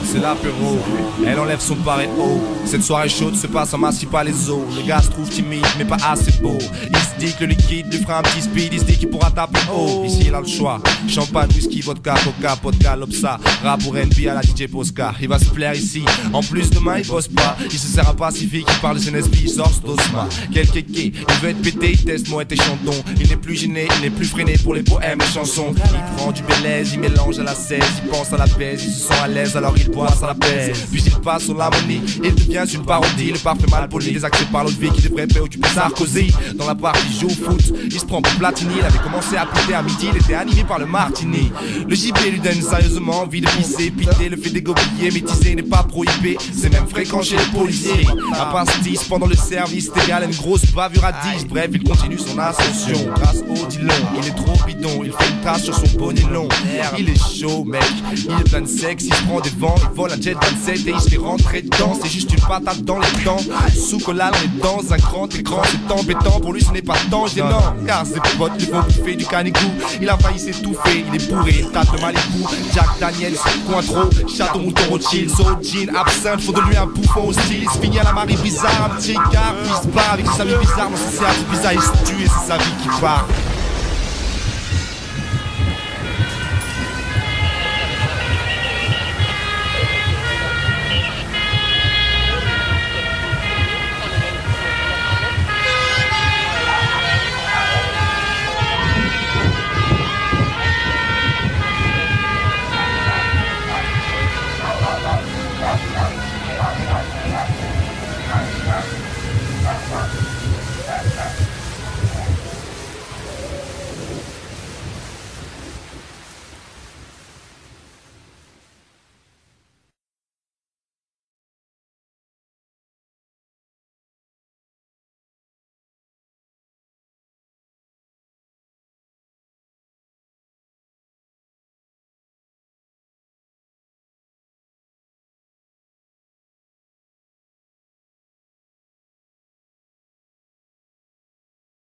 C'est l'apéro, elle enlève son paréo. Cette soirée chaude se passe en massif pas les os. Le gars se trouve timide mais pas assez beau. Il se dit que le liquide lui fera un petit speed. Il se dit qu'il pourra taper haut. Ici il a le choix, champagne, whisky, vodka, coca, podka, lopsa, rap ou R&B à la DJ Posca. Il va se plaire ici, en plus demain il bosse pas. Il se sert un pacifique, il parle de CNSB, il sort d'Osma. Quel kéké, il veut être pété, il teste Moët et Chandon. Il n'est plus gêné, il n'est plus freiné pour les poèmes et chansons. Il prend du Bélez, il mélange à la 16. Il pense à la baise, il se sent à l'aise alors il boit sans la pèse. Puis il passe sur l'harmonie, il devient une parodie. Le parfait mal poli, les accès par l'autre vie qui devrait préoccuper Sarkozy. Dans la partie il joue au foot, il se prend pour Platini. Il avait commencé à péter à midi, il était animé par le martini. Le JP lui donne sérieusement envie de pisser, piter. Le fait d'égobiller, métisser n'est pas prohibé. C'est même fréquent chez les policiers. À pastis pendant le service, c'est égal à une grosse bavure à 10. Bref, il continue son ascension grâce au Dillon. Il est trop bidon, il fait une tache sur son bonnet long. Il est chaud mec, il est plein de sexe. Il se prend des vents, il vole un jet 27 et il se fait rentrer dedans. C'est juste une patate dans les dents. Sous collal, on est dans un grand écran. C'est embêtant, pour lui ce n'est pas tant gênant. Car ses potes lui font bouffer du canigou. Il a failli s'étouffer, il est bourré, il tape le Malibu. Jack Daniels, Cointreau, Château Mouton Rothschild, So Jean, Absinthe, faut de lui un bouffon hostile. Il se finit à la Marie bizarre, un petit gars, puis il se bat avec sa vie bizarre. Non, c'est bizarre, il se tue et c'est sa vie qui part.